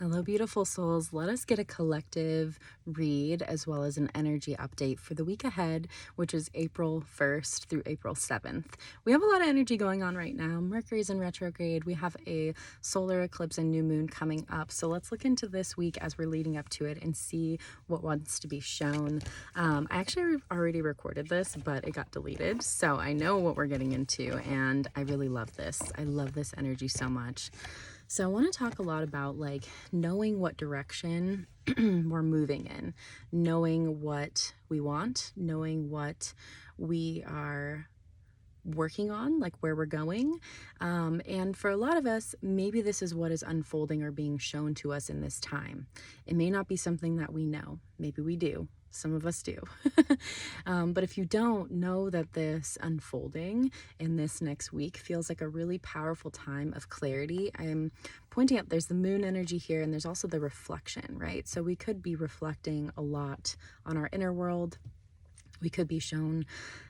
Hello, beautiful souls. Let us get a collective read as well as an energy update for the week ahead, which is April 1st through April 7th. We have a lot of energy going on right now. Mercury's in retrograde. We have a solar eclipse and new moon coming up. So let's look into this week as we're leading up to it and see what wants to be shown. I actually already recorded this, but it got deleted. So I know what we're getting into, and I really love this. I love this energy so much. So I want to talk a lot about like knowing what direction we're moving in, knowing what we want, knowing what we are working on, like where we're going. And for a lot of us, maybe this is what is unfolding or being shown to us in this time. It may not be something that we know. Maybe we do. Some of us do. But if you don't know that this unfolding in this next week feels like a really powerful time of clarity, I'm pointing out there's the moon energy here and there's also the reflection, right? So we could be reflecting a lot on our inner world. We could be shown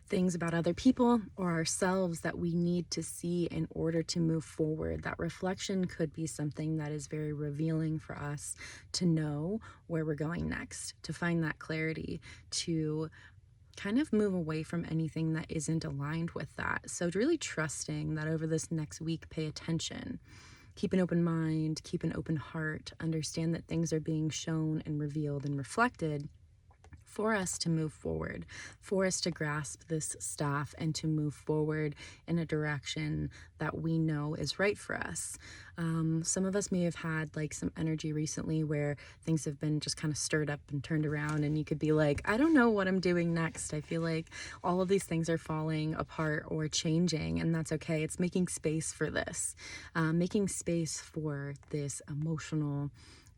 things about other people or ourselves that we need to see in order to move forward. That reflection could be something that is very revealing for us to know where we're going next, to find that clarity, to kind of move away from anything that isn't aligned with that. So really trusting that over this next week, pay attention. Keep an open mind, keep an open heart, understand that things are being shown and revealed and reflected for us to move forward, for us to grasp this staff and to move forward in a direction that we know is right for us. Some of us may have had like some energy recently where things have been just kind of stirred up and turned around, and you could be like, I don't know what I'm doing next. I feel like all of these things are falling apart or changing, and that's okay. It's making space for this, making space for this emotional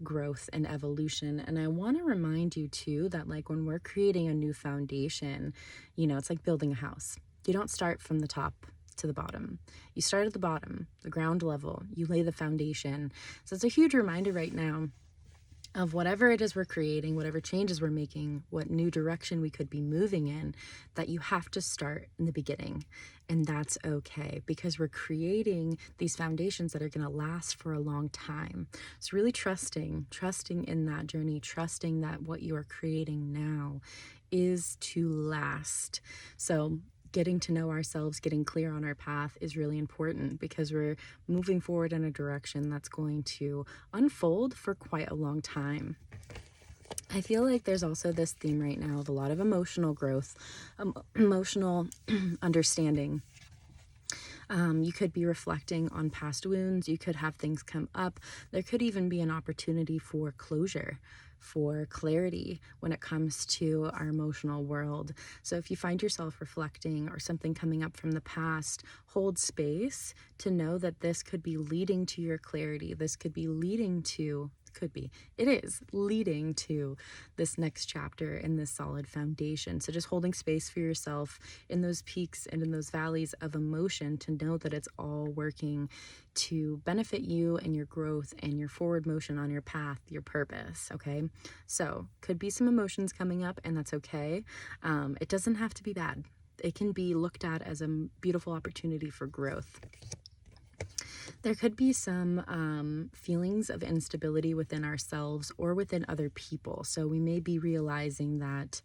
growth and evolution. And I want to remind you too that like when we're creating a new foundation, it's like building a house. You don't start from the top to the bottom. You start at the bottom, the ground level. You lay the foundation. So it's a huge reminder right now of whatever it is we're creating, whatever changes we're making, what new direction we could be moving in, that you have to start in the beginning. And that's okay, because we're creating these foundations that are going to last for a long time. So really trusting in that journey, trusting that what you are creating now is to last. So getting to know ourselves, getting clear on our path is really important, because we're moving forward in a direction that's going to unfold for quite a long time. I feel like there's also this theme right now of a lot of emotional growth, emotional understanding. You could be reflecting on past wounds. You could have things come up. There could even be an opportunity for closure, for clarity when it comes to our emotional world. So if you find yourself reflecting or something coming up from the past, hold space to know that this could be leading to your clarity. This could be leading to it is leading to this next chapter in this solid foundation. So just holding space for yourself in those peaks and in those valleys of emotion, to know that it's all working to benefit you and your growth and your forward motion on your path, your purpose. Okay, so could be some emotions coming up, and that's okay. It doesn't have to be bad. It can be looked at as a beautiful opportunity for growth. There could be some feelings of instability within ourselves or within other people. So we may be realizing that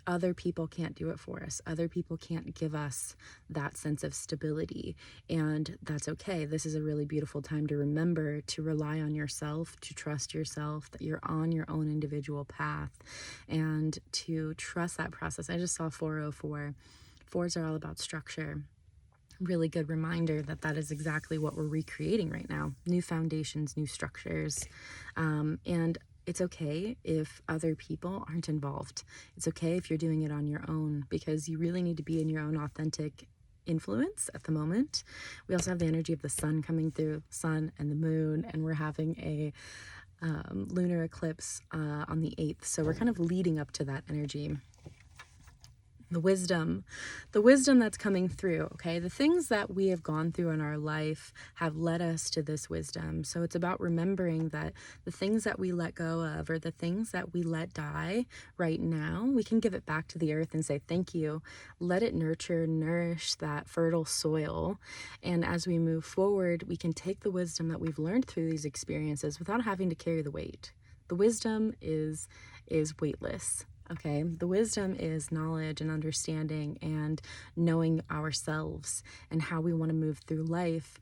other people can't do it for us. Other people can't give us that sense of stability. And that's okay. This is a really beautiful time to remember to rely on yourself, to trust yourself, that you're on your own individual path, and to trust that process. I just saw 404. Fours are all about structure. Really good reminder that that is exactly what we're recreating right now. New foundations, new structures. And it's okay if other people aren't involved. It's okay if you're doing it on your own, because you really need to be in your own authentic influence at the moment. We also have the energy of the sun coming through, sun and the moon, and we're having a lunar eclipse on the 8th. So we're kind of leading up to that energy. the wisdom that's coming through. Okay, the things that we have gone through in our life have led us to this wisdom. So it's about remembering that the things that we let go of, or the things that we let die right now, we can give it back to the earth and say thank you. Let it nourish that fertile soil, and as we move forward, we can take the wisdom that we've learned through these experiences without having to carry the weight. The wisdom is weightless. Okay, the wisdom is knowledge and understanding and knowing ourselves and how we want to move through life.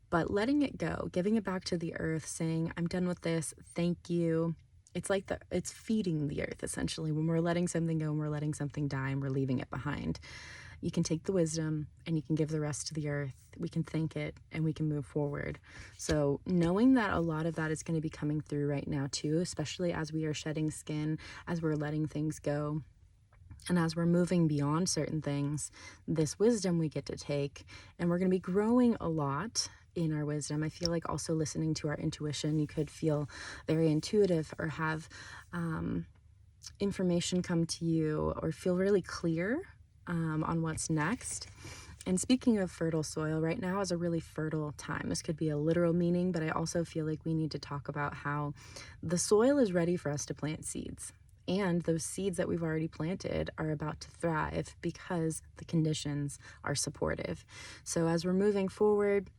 But letting it go, giving it back to the earth, saying, I'm done with this, thank you. It's feeding the earth essentially. When we're letting something go and we're letting something die and we're leaving it behind. You can take the wisdom and you can give the rest to the earth. We can thank it and we can move forward. So knowing that a lot of that is going to be coming through right now too, especially as we are shedding skin, as we're letting things go, and as we're moving beyond certain things, this wisdom we get to take, and we're going to be growing a lot in our wisdom. I feel like also listening to our intuition, you could feel very intuitive or have information come to you or feel really clear on what's next. And speaking of fertile soil, right now is a really fertile time. This could be a literal meaning, but I also feel like we need to talk about how the soil is ready for us to plant seeds. And those seeds that we've already planted are about to thrive because the conditions are supportive. So as we're moving forward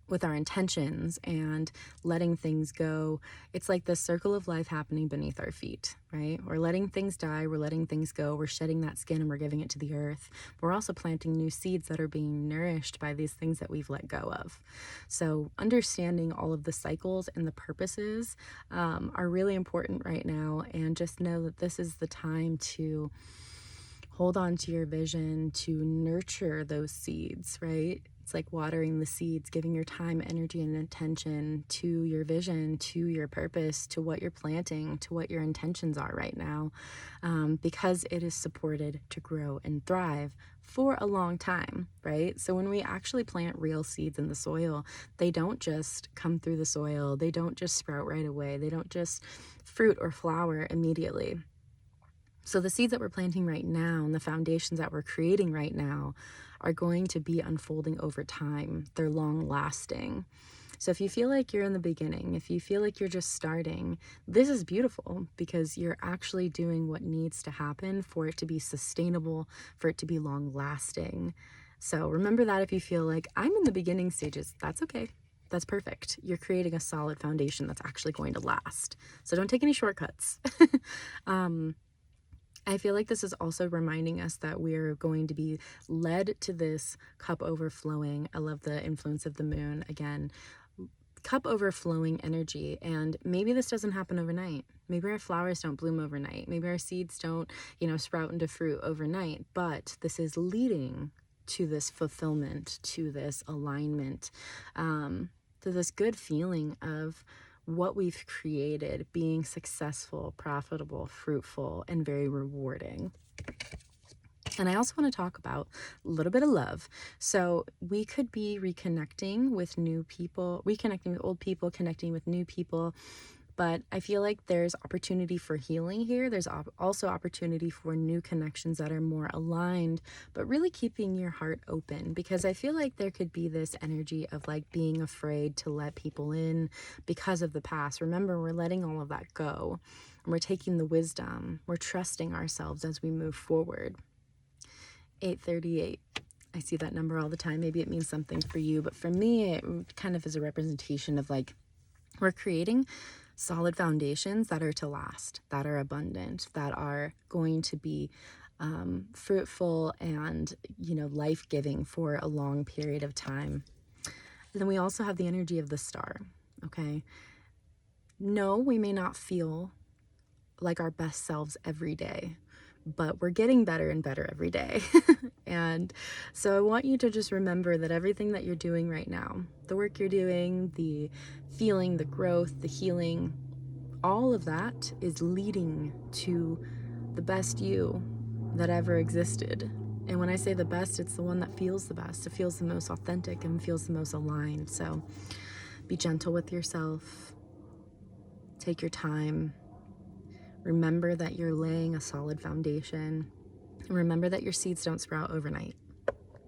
with our intentions and letting things go, it's like this circle of life happening beneath our feet, right? We're letting things die, we're letting things go, we're shedding that skin and we're giving it to the earth. We're also planting new seeds that are being nourished by these things that we've let go of. So understanding all of the cycles and the purposes are really important right now, and just know that this is the time to hold on to your vision, to nurture those seeds, right? It's like watering the seeds, giving your time, energy, and attention to your vision, to your purpose, to what you're planting, to what your intentions are right now, because it is supported to grow and thrive for a long time, right? So when we actually plant real seeds in the soil, they don't just come through the soil, they don't just sprout right away, they don't just fruit or flower immediately. So the seeds that we're planting right now and the foundations that we're creating right now are going to be unfolding over time. They're long lasting. So if you feel like you're in the beginning, if you feel like you're just starting, this is beautiful because you're actually doing what needs to happen for it to be sustainable, for it to be long lasting. So remember that if you feel like I'm in the beginning stages, that's okay. That's perfect. You're creating a solid foundation that's actually going to last. So don't take any shortcuts. I feel like this is also reminding us that we're going to be led to this cup overflowing. I love the influence of the moon. Again, cup overflowing energy. And maybe this doesn't happen overnight. Maybe our flowers don't bloom overnight. Maybe our seeds don't, sprout into fruit overnight. But this is leading to this fulfillment, to this alignment, to this good feeling of what we've created being successful, profitable, fruitful, and very rewarding. And I also want to talk about a little bit of love. So we could be reconnecting with new people, reconnecting with old people, connecting with new people. But I feel like there's opportunity for healing here. There's also opportunity for new connections that are more aligned, but really keeping your heart open, because I feel like there could be this energy of like being afraid to let people in because of the past. Remember, we're letting all of that go, and we're taking the wisdom. We're trusting ourselves as we move forward. 838. I see that number all the time. Maybe it means something for you, but for me, it kind of is a representation of like we're creating solid foundations that are to last, that are abundant, that are going to be fruitful and, life-giving for a long period of time. And then we also have the energy of the star, okay? No, we may not feel like our best selves every day, but we're getting better and better every day. And so I want you to just remember that everything that you're doing right now, the work you're doing, the feeling, the growth, the healing, all of that is leading to the best you that ever existed. And when I say the best, it's the one that feels the best. It feels the most authentic and feels the most aligned. So be gentle with yourself. Take your time. Remember that you're laying a solid foundation. And remember that your seeds don't sprout overnight.